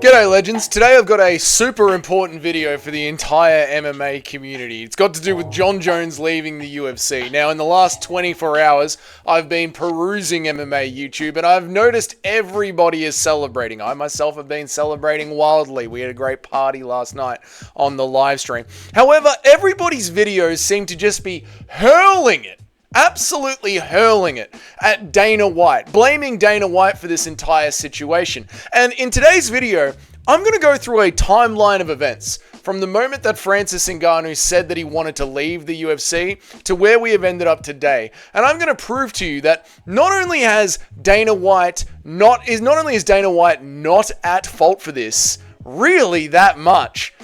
G'day legends, today I've got a super important video for the entire MMA community. It's got to do with Jon Jones leaving the UFC. Now in the last 24 hours, I've been perusing MMA YouTube and I've noticed everybody is celebrating. I myself have been celebrating wildly. We had a great party last night on the live stream. However, everybody's videos seem to just be hurling it. Absolutely hurling it at Dana White, blaming Dana White for this entire situation. And in today's video, I'm going to go through a timeline of events from the moment that Francis Ngannou said that he wanted to leave the UFC to where we have ended up today. And I'm going to prove to you that not only is Dana White not at fault for this, really that much.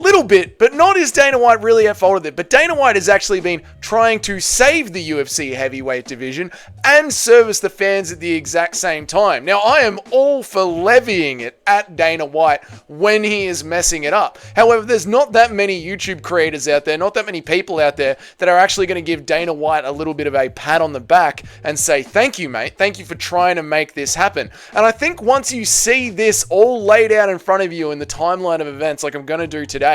Little bit, but not is Dana White really at fault of it. But Dana White has actually been trying to save the UFC heavyweight division and service the fans at the exact same time. Now, I am all for levying it at Dana White when he is messing it up. However, there's not that many YouTube creators out there, not that many people out there that are actually going to give Dana White a little bit of a pat on the back and say, thank you, mate. Thank you for trying to make this happen. And I think once you see this all laid out in front of you in the timeline of events like I'm going to do today,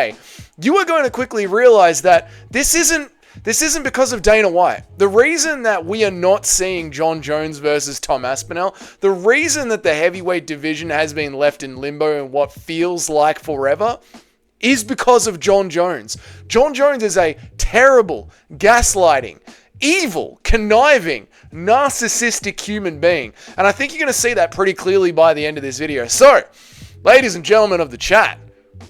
you are going to quickly realize that this isn't because of Dana White. The reason that we are not seeing Jon Jones versus Tom Aspinall, the reason that the heavyweight division has been left in limbo in what feels like forever, is because of Jon Jones. Jon Jones is a terrible, gaslighting, evil, conniving, narcissistic human being. And I think you're going to see that pretty clearly by the end of this video. So, ladies and gentlemen of the chat,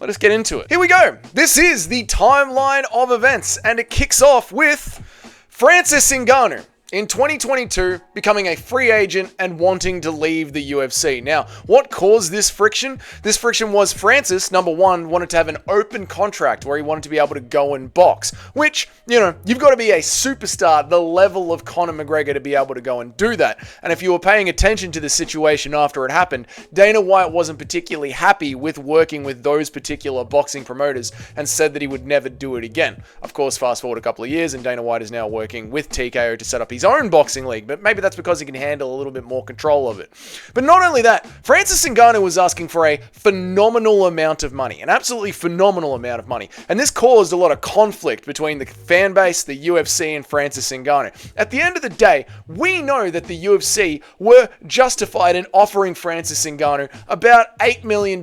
let us get into it. Here we go. This is the timeline of events, and it kicks off with Francis Ngannou in 2022 becoming a free agent and wanting to leave the UFC. Now, what caused this friction? This friction was Francis, number one, wanted to have an open contract where he wanted to be able to go and box, which, you know, you've got to be a superstar, the level of Conor McGregor, to be able to go and do that. And if you were paying attention to the situation after it happened, Dana White wasn't particularly happy with working with those particular boxing promoters and said that he would never do it again. Of course, fast forward a couple of years and Dana White is now working with TKO to set up his own boxing league, but maybe that's because he can handle a little bit more control of it. But not only that, Francis Ngannou was asking for a phenomenal amount of money, an absolutely phenomenal amount of money, and this caused a lot of conflict between the fan base, the UFC, and Francis Ngannou. At the end of the day, we know that the UFC were justified in offering Francis Ngannou about $8 million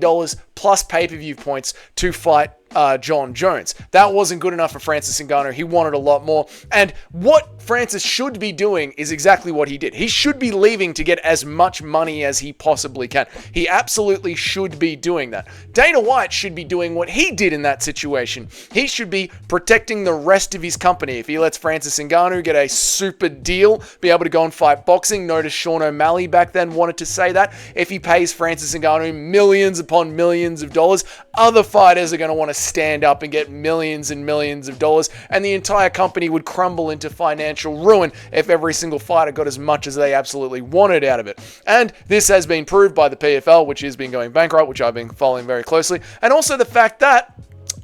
plus pay-per-view points to fight Jon Jones. That wasn't good enough for Francis Ngannou. He wanted a lot more. And what Francis should be doing is exactly what he did. He should be leaving to get as much money as he possibly can. He absolutely should be doing that. Dana White should be doing what he did in that situation. He should be protecting the rest of his company. If he lets Francis Ngannou get a super deal, be able to go and fight boxing, notice Sean O'Malley back then wanted to say that. If he pays Francis Ngannou millions upon millions of dollars, other fighters are going to want to stand up and get millions and millions of dollars, and the entire company would crumble into financial ruin if every single fighter got as much as they absolutely wanted out of it. And this has been proved by the PFL, which has been going bankrupt, which I've been following very closely, and also the fact that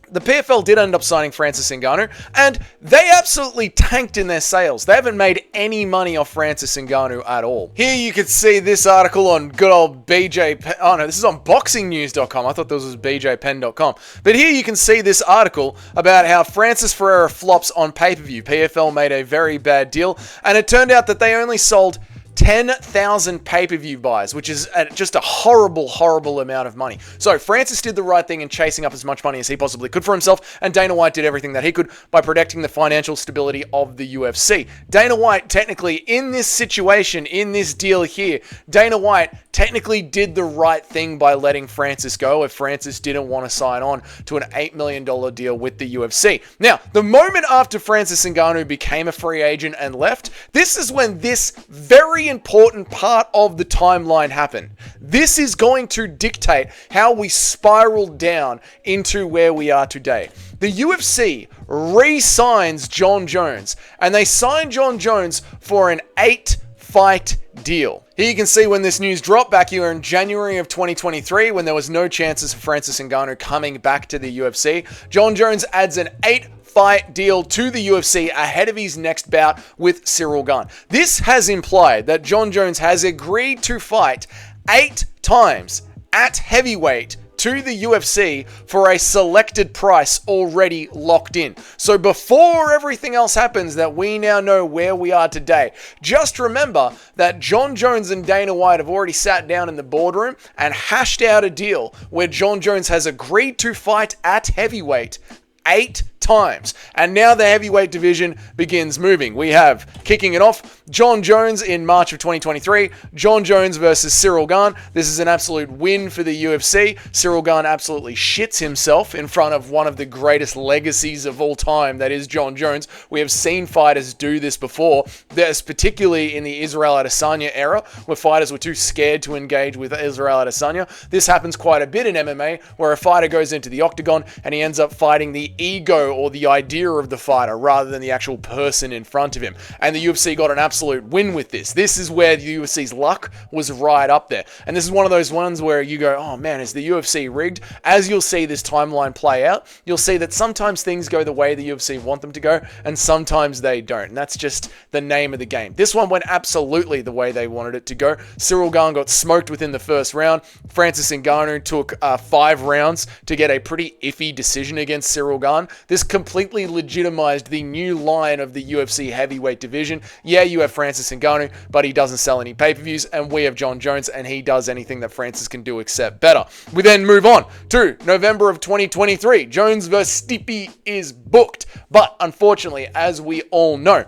the PFL did end up signing Francis Ngannou, and they absolutely tanked in their sales. They haven't made any money off Francis Ngannou at all. Here you can see this article on good old BJ... Oh no, this is on boxingnews.com. I thought this was bjpen.com. But here you can see this article about how Francis Ferreira flops on pay-per-view. PFL made a very bad deal, and it turned out that they only sold 10,000 pay-per-view buys, which is just a horrible, horrible amount of money. So Francis did the right thing in chasing up as much money as he possibly could for himself, and Dana White did everything that he could by protecting the financial stability of the UFC. Dana White, technically, in this situation, in this deal here, Dana White technically did the right thing by letting Francis go if Francis didn't want to sign on to an $8 million deal with the UFC. Now, the moment after Francis Ngannou became a free agent and left, this is when this very important part of the timeline happened. This is going to dictate how we spiral down into where we are today. The UFC re-signs Jon Jones, and they sign Jon Jones for an 8-fight deal. Here you can see when this news dropped back here in January of 2023, when there was no chances for Francis Ngannou coming back to the UFC. Jon Jones adds an 8-fight deal to the UFC ahead of his next bout with Ciryl Gane. This has implied that Jon Jones has agreed to fight 8 times at heavyweight to the UFC for a selected price already locked in. So before everything else happens that we now know where we are today, just remember that Jon Jones and Dana White have already sat down in the boardroom and hashed out a deal where Jon Jones has agreed to fight at heavyweight 8 times. And now the heavyweight division begins moving. We have, kicking it off, Jon Jones in March of 2023. Jon Jones versus Ciryl Gane. This is an absolute win for the UFC. Ciryl Gane absolutely shits himself in front of one of the greatest legacies of all time, that is Jon Jones. We have seen fighters do this before. There's particularly in the Israel Adesanya era, where fighters were too scared to engage with Israel Adesanya. This happens quite a bit in MMA, where a fighter goes into the octagon and he ends up fighting the ego or the idea of the fighter rather than the actual person in front of him. And the UFC got an absolute win with this. This is where the UFC's luck was right up there. And this is one of those ones where you go, oh man, is the UFC rigged? As you'll see this timeline play out, you'll see that sometimes things go the way the UFC want them to go, and sometimes they don't. And that's just the name of the game. This one went absolutely the way they wanted it to go. Ciryl Gane got smoked within the first round. Francis Ngannou took 5 rounds to get a pretty iffy decision against Ciryl Gane. This completely legitimized the new line of the UFC heavyweight division. Yeah, you have Francis Ngannou, but he doesn't sell any pay-per-views, and we have Jon Jones, and he does anything that Francis can do except better. We then move on to November of 2023. Jones vs. Stipe is booked, but unfortunately, as we all know,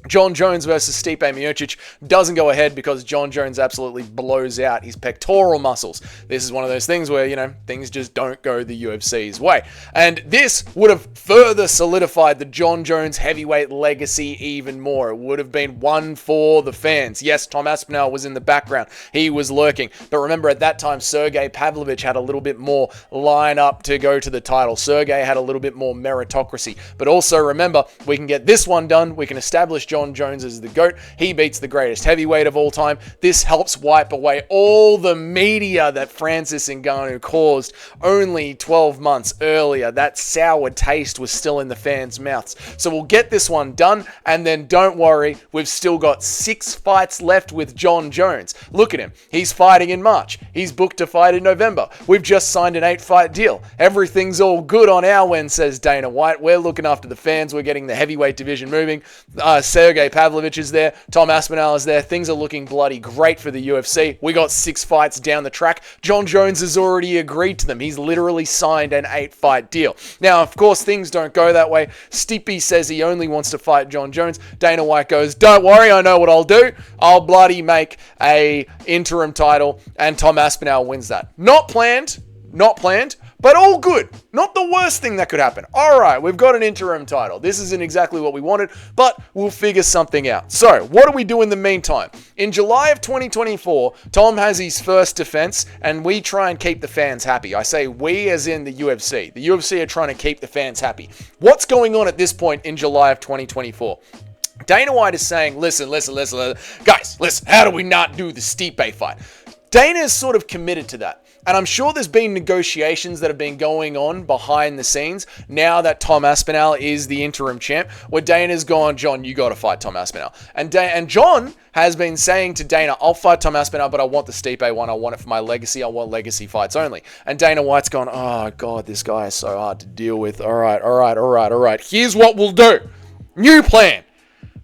Jon Jones versus Stipe Miocic doesn't go ahead because Jon Jones absolutely blows out his pectoral muscles. This is one of those things where, things just don't go the UFC's way. And this would have further solidified the Jon Jones heavyweight legacy even more. It would have been one for the fans. Yes, Tom Aspinall was in the background. He was lurking. But remember, at that time, Sergey Pavlovich had a little bit more line up to go to the title. Sergey had a little bit more meritocracy. But also remember, we can get this one done. We can establish Jon Jones as the GOAT. He beats the greatest heavyweight of all time. This helps wipe away all the media that Francis Ngannou caused only 12 months earlier. That sour taste was still in the fans' mouths. So we'll get this one done, and then don't worry, we've still got 6 fights left with Jon Jones. Look at him. He's fighting in March. He's booked to fight in November. We've just signed an 8-fight deal. Everything's all good on our end, says Dana White. We're looking after the fans. We're getting the heavyweight division moving. Sergey Pavlovich is there. Tom Aspinall is there. Things are looking bloody great for the UFC. We got 6 fights down the track. Jon Jones has already agreed to them. He's literally signed an 8-fight deal. Now, of course, things don't go that way. Stipe says he only wants to fight Jon Jones. Dana White goes, don't worry, I know what I'll do. I'll bloody make a interim title, and Tom Aspinall wins that. Not planned, but all good. Not the worst thing that could happen. All right, we've got an interim title. This isn't exactly what we wanted, but we'll figure something out. So, what do we do in the meantime? In July of 2024, Tom has his first defense, and we try and keep the fans happy. I say we as in the UFC. The UFC are trying to keep the fans happy. What's going on at this point in July of 2024? Dana White is saying, listen. Guys, listen, how do we not do the Stipe fight? Dana is sort of committed to that. And I'm sure there's been negotiations that have been going on behind the scenes now that Tom Aspinall is the interim champ, where Dana's gone, John, you got to fight Tom Aspinall. And John has been saying to Dana, I'll fight Tom Aspinall, but I want the Stipe one. I want it for my legacy. I want legacy fights only. And Dana White's gone, oh, God, this guy is so hard to deal with. All right. Here's what we'll do. New plan.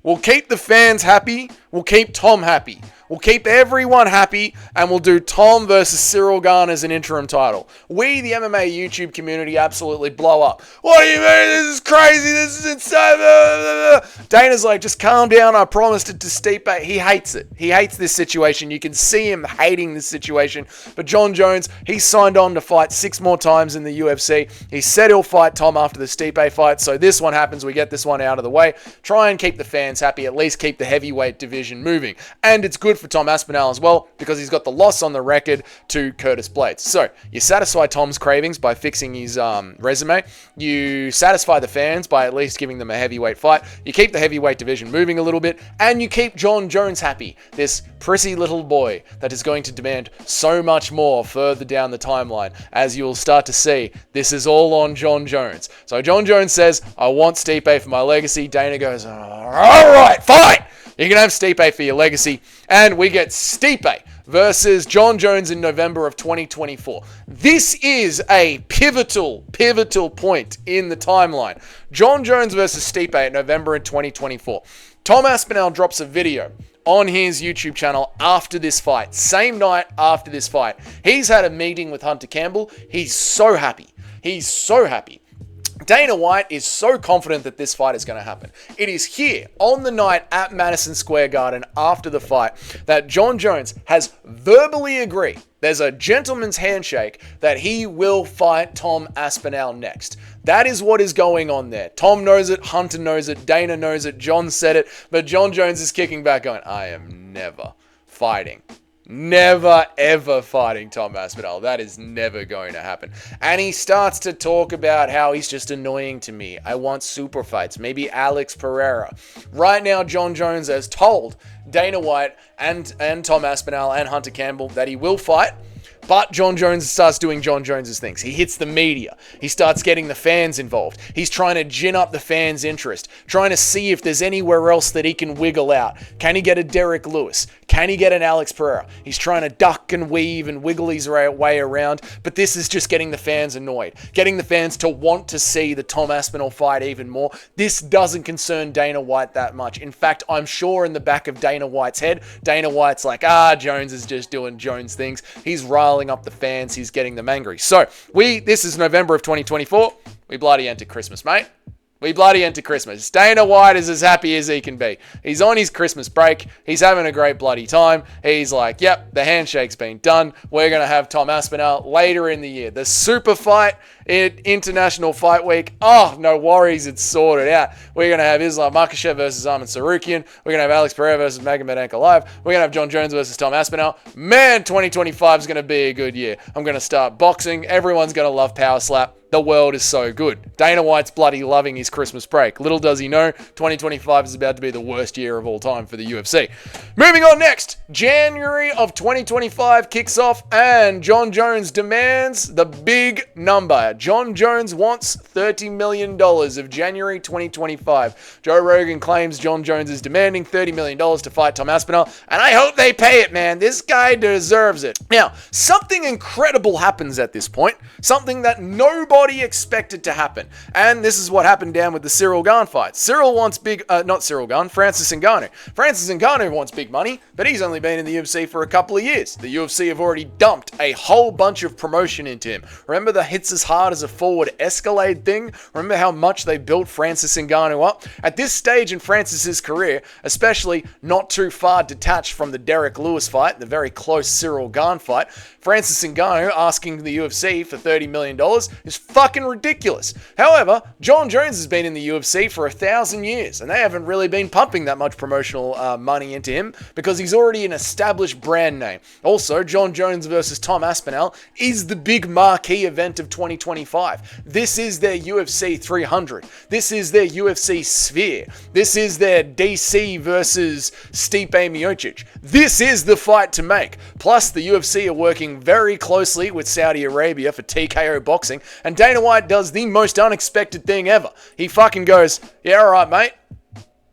We'll keep the fans happy. We'll keep Tom happy. We'll keep everyone happy, and we'll do Tom versus Ciryl Gane as an interim title. We, the MMA YouTube community, absolutely blow up. What do you mean? This is crazy. This is insane. Dana's like, just calm down. I promised it to Stipe. He hates it. He hates this situation. You can see him hating this situation. But Jon Jones, he signed on to fight 6 more times in the UFC. He said he'll fight Tom after the Stipe fight. So this one happens. We get this one out of the way. Try and keep the fans happy. At least keep the heavyweight division moving. And it's good for Tom Aspinall as well, because he's got the loss on the record to Curtis Blades. So you satisfy Tom's cravings by fixing his resume. You satisfy the fans by at least giving them a heavyweight fight. You keep the heavyweight division moving a little bit, and you keep Jon Jones happy. This prissy little boy that is going to demand so much more further down the timeline. As you'll start to see, this is all on Jon Jones. So Jon Jones says, I want Stipe for my legacy. Dana goes, all right, fine. You can have Stipe for your legacy. And we get Stipe versus Jon Jones in November of 2024. This is a pivotal point in the timeline. Jon Jones versus Stipe in November in 2024. Tom Aspinall drops a video on his YouTube channel after this fight. Same night after this fight. He's had a meeting with Hunter Campbell. He's so happy. He's so happy. Dana White is so confident that this fight is going to happen. It is here on the night at Madison Square Garden after the fight that Jon Jones has verbally agreed. There's a gentleman's handshake that he will fight Tom Aspinall next. That is what is going on there. Tom knows it, Hunter knows it, Dana knows it, Jon said it, but Jon Jones is kicking back going, I am never fighting. Never, ever fighting Tom Aspinall. That is never going to happen. And he starts to talk about how he's just annoying to me. I want super fights. Maybe Alex Pereira. Right now, Jon Jones has told Dana White and Tom Aspinall and Hunter Campbell that he will fight. But Jon Jones starts doing Jon Jones's things. He hits the media. He starts getting the fans involved. He's trying to gin up the fans' interest, trying to see if there's anywhere else that he can wiggle out. Can he get a Derek Lewis? Can he get an Alex Pereira? He's trying to duck and weave and wiggle his way around, but this is just getting the fans annoyed, getting the fans to want to see the Tom Aspinall fight even more. This doesn't concern Dana White that much. In fact, I'm sure in the back of Dana White's head, Dana White's like, Jones is just doing Jones things. He's riling up the fans. He's getting them angry. So, this is November of 2024. We bloody enter Christmas, mate. We bloody enter Christmas. Dana White is as happy as he can be. He's on his Christmas break. He's having a great bloody time. He's like, yep, the handshake's been done. We're going to have Tom Aspinall later in the year. The super fight in International Fight Week. Oh, no worries. It's sorted out. We're going to have Islam Makhachev versus Arman Tsarukyan. We're going to have Alex Pereira versus Magomed Ankalaev. We're going to have Jon Jones versus Tom Aspinall. Man, 2025 is going to be a good year. I'm going to start boxing. Everyone's going to love Power Slap. The world is so good. Dana White's bloody loving his Christmas break. Little does he know, 2025 is about to be the worst year of all time for the UFC. Moving on next, January of 2025 kicks off and Jon Jones demands the big number. Jon Jones wants $30 million of January 2025. Joe Rogan claims Jon Jones is demanding $30 million to fight Tom Aspinall, and I hope they pay it, man. This guy deserves it. Now, something incredible happens at this point. Something that nobody expected to happen. And this is what happened down with the Cyril Gane fight. Cyril wants Francis Ngannou. Francis Ngannou wants big money, but he's only been in the UFC for a couple of years. The UFC have already dumped a whole bunch of promotion into him. Remember the hits as hard as a forward Escalade thing? Remember how much they built Francis Ngannou up? At this stage in Francis's career, especially not too far detached from the Derek Lewis fight, the very close Cyril Gane fight, Francis Ngannou asking the UFC for $30 million is fucking ridiculous. However, Jon Jones has been in the UFC for 1,000 years, and they haven't really been pumping that much promotional money into him because he's already an established brand name. Also, Jon Jones versus Tom Aspinall is the big marquee event of 2025. This is their UFC 300. This is their UFC Sphere. This is their DC versus Stipe Miocic. This is the fight to make. Plus, the UFC are working very closely with Saudi Arabia for TKO boxing, and Dana White does the most unexpected thing ever. He fucking goes, yeah, all right, mate.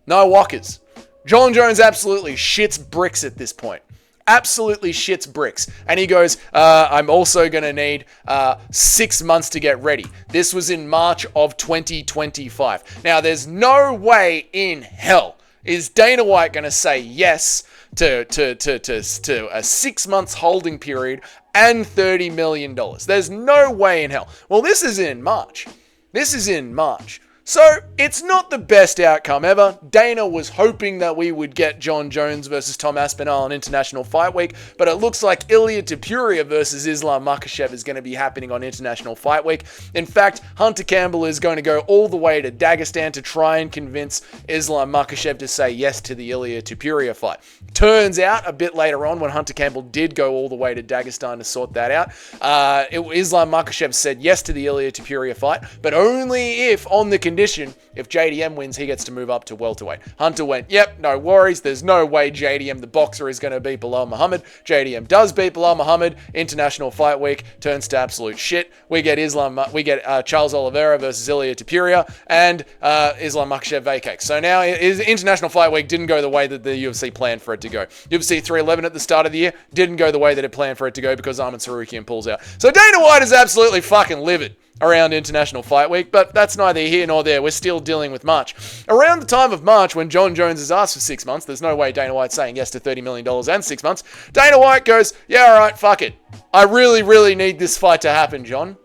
No walkers. Jon Jones absolutely shits bricks at this point. Absolutely shits bricks. And he goes, I'm also going to need 6 months to get ready. This was in March of 2025. Now, there's no way in hell is Dana White going to say yes to a 6 months holding period and $30 million. There's no way in hell. Well, this is in March. So, it's not the best outcome ever. Dana was hoping that we would get Jon Jones versus Tom Aspinall on International Fight Week, but it looks like Ilia Topuria versus Islam Makhachev is going to be happening on International Fight Week. In fact, Hunter Campbell is going to go all the way to Dagestan to try and convince Islam Makhachev to say yes to the Ilia Topuria fight. Turns out, a bit later on, when Hunter Campbell did go all the way to Dagestan to sort that out, Islam Makhachev said yes to the Ilia Topuria fight, but only if on the condition condition, if JDM wins, he gets to move up to welterweight. Hunter went, yep, no worries. There's no way JDM, the boxer, is going to beat Bilal Muhammad. JDM does beat Bilal Muhammad. International Fight Week turns to absolute shit. We get Charles Oliveira versus Ilia Topuria, and Islam Makhachev vacates. So now International Fight Week didn't go the way that the UFC planned for it to go. UFC 311 at the start of the year didn't go the way that it planned for it to go because Arman Sarukian pulls out. So Dana White is absolutely fucking livid around International Fight Week, but that's neither here nor there. We're still dealing with March. Around the time of March, when Jon Jones is asked for 6 months, there's no way Dana White's saying yes to $30 million and 6 months. Dana White goes, yeah, all right, fuck it. I really, really need this fight to happen, Jon.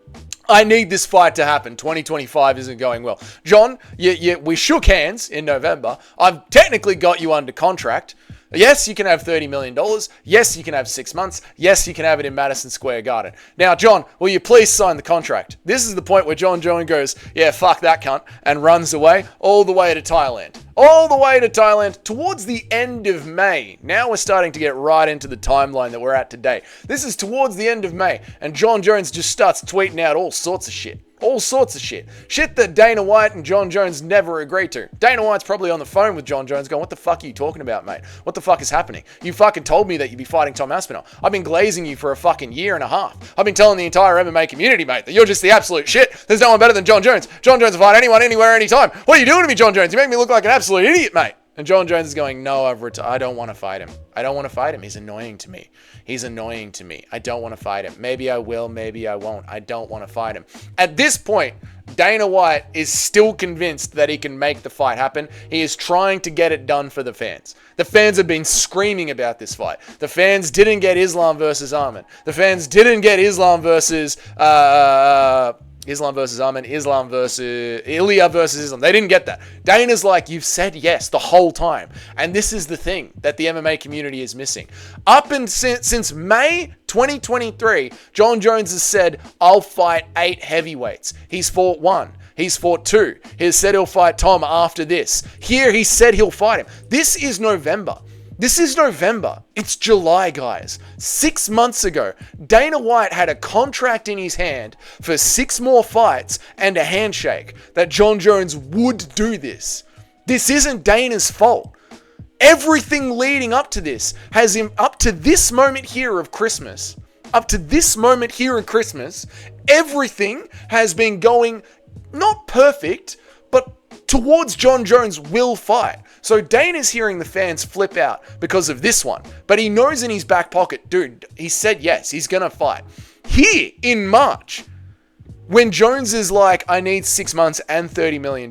I need this fight to happen. 2025 isn't going well. Jon, we shook hands in November. I've technically got you under contract. Yes, you can have $30 million. Yes, you can have 6 months. Yes, you can have it in Madison Square Garden. Now, Jon, will you please sign the contract? This is the point where Jon Jones goes, yeah, fuck that cunt, and runs away all the way to Thailand. All the way to Thailand towards the end of May. Now we're starting to get right into the timeline that we're at today. This is towards the end of May, and Jon Jones just starts tweeting out all sorts of shit. All sorts of shit. Shit that Dana White and Jon Jones never agreed to. Dana White's probably on the phone with Jon Jones going, what the fuck are you talking about, mate? What the fuck is happening? You fucking told me that you'd be fighting Tom Aspinall. I've been glazing you for a fucking year and a half. I've been telling the entire MMA community, mate, that you're just the absolute shit. There's no one better than Jon Jones. Jon Jones will fight anyone, anywhere, anytime. What are you doing to me, Jon Jones? You make me look like an absolute idiot, mate. And Jon Jones is going, no, I don't want to fight him. I don't want to fight him. He's annoying to me. He's annoying to me. I don't want to fight him. Maybe I will, maybe I won't. I don't want to fight him. At this point, Dana White is still convinced that he can make the fight happen. He is trying to get it done for the fans. The fans have been screaming about this fight. The fans didn't get Islam versus Arman. The fans didn't get Islam versus Arman, Islam versus Ilia versus Islam. They didn't get that. Dana's like, you've said yes the whole time. And this is the thing that the MMA community is missing. Up and since May 2023, Jon Jones has said, I'll fight 8 heavyweights. He's fought 1. He's fought 2. He said he'll fight Tom after this. Here he said he'll fight him. This is November. This is November. It's July, guys. 6 months ago, Dana White had a contract in his hand for 6 more fights and a handshake that Jon Jones would do this. This isn't Dana's fault. Everything leading up to this has him up to this moment here of Christmas. Up to this moment here in Christmas, everything has been going not perfect, but towards Jon Jones will fight. So Dana's hearing the fans flip out because of this one. But he knows in his back pocket, dude, he said yes, he's going to fight. Here in March, when Jones is like, I need 6 months and $30 million.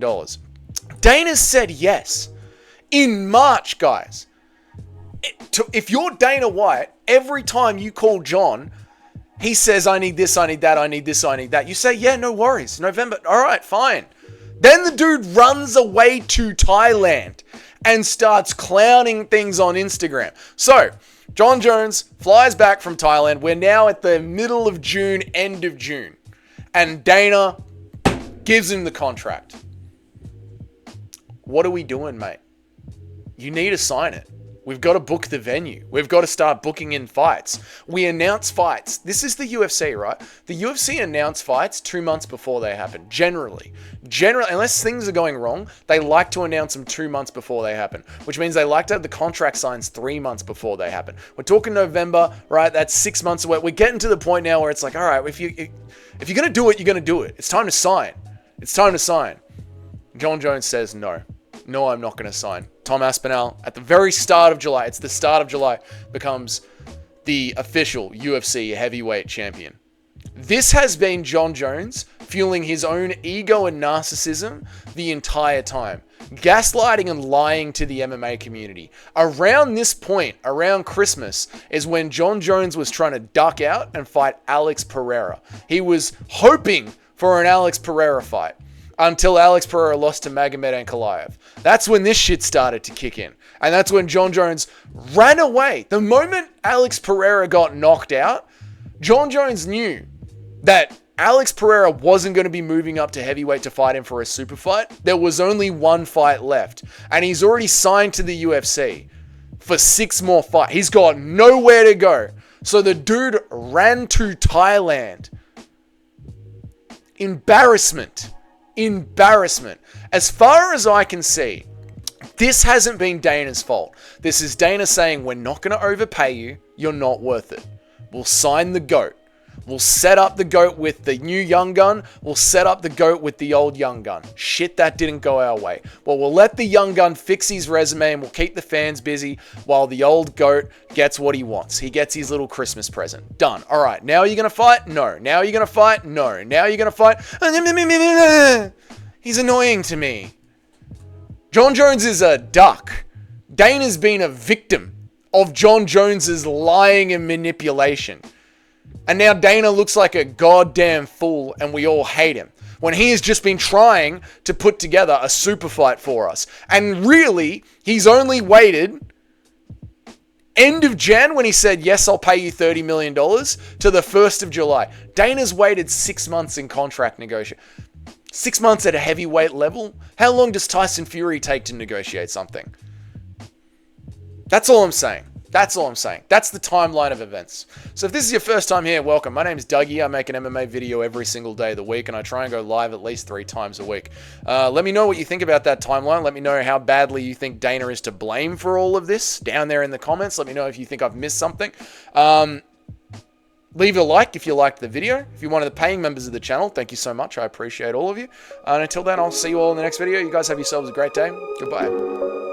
Dana said yes. In March, guys. If you're Dana White, every time you call Jon, he says, I need this, I need that, I need this, I need that. You say, yeah, no worries. November, all right, fine. Then the dude runs away to Thailand and starts clowning things on Instagram. So, Jon Jones flies back from Thailand. We're now at the middle of June, end of June. And Dana gives him the contract. What are we doing, mate? You need to sign it. We've got to book the venue. We've got to start booking in fights. We announce fights. This is the UFC, right? The UFC announce fights 2 months before they happen. Generally, unless things are going wrong, they like to announce them 2 months before they happen, which means they like to have the contract signs 3 months before they happen. We're talking November, right? That's 6 months away. We're getting to the point now where it's like, all right, if you're going to do it, you're going to do it. It's time to sign. It's time to sign. Jon Jones says no. No, I'm not going to sign. Tom Aspinall, at the very start of July, it's the start of July, becomes the official UFC heavyweight champion. This has been Jon Jones fueling his own ego and narcissism the entire time. Gaslighting and lying to the MMA community. Around this point, around Christmas, is when Jon Jones was trying to duck out and fight Alex Pereira. He was hoping for an Alex Pereira fight. Until Alex Pereira lost to Magomed Ankalaev. That's when this shit started to kick in. And that's when Jon Jones ran away. The moment Alex Pereira got knocked out, Jon Jones knew that Alex Pereira wasn't going to be moving up to heavyweight to fight him for a super fight. There was only 1 fight left. And he's already signed to the UFC for 6 more fights. He's got nowhere to go. So the dude ran to Thailand. Embarrassment. Embarrassment. As far as I can see, this hasn't been Dana's fault. This is Dana saying, we're not going to overpay you. You're not worth it. We'll sign the GOAT. We'll set up the GOAT with the new young gun. We'll set up the GOAT with the old young gun. Shit, that didn't go our way. Well, we'll let the young gun fix his resume and we'll keep the fans busy while the old GOAT gets what he wants. He gets his little Christmas present. Done. All right, now you're going to fight? No. Now you're going to fight? No. Now you're going to fight? He's annoying to me. Jon Jones is a duck. Dana's been a victim of Jon Jones's lying and manipulation. And now Dana looks like a goddamn fool and we all hate him. When he has just been trying to put together a super fight for us. And really, he's only waited end of Jan when he said, yes, I'll pay you $30 million to the 1st of July. Dana's waited 6 months in contract negotiation. 6 months at a heavyweight level? How long does Tyson Fury take to negotiate something? That's all I'm saying. That's all I'm saying. That's the timeline of events. So if this is your first time here, welcome. My name is Dougie. I make an MMA video every single day of the week, and I try and go live at least 3 times a week. Let me know what you think about that timeline. Let me know how badly you think Dana is to blame for all of this down there in the comments. Let me know if you think I've missed something. Leave a like if you liked the video. If you're one of the paying members of the channel, thank you so much. I appreciate all of you. And until then, I'll see you all in the next video. You guys have yourselves a great day. Goodbye.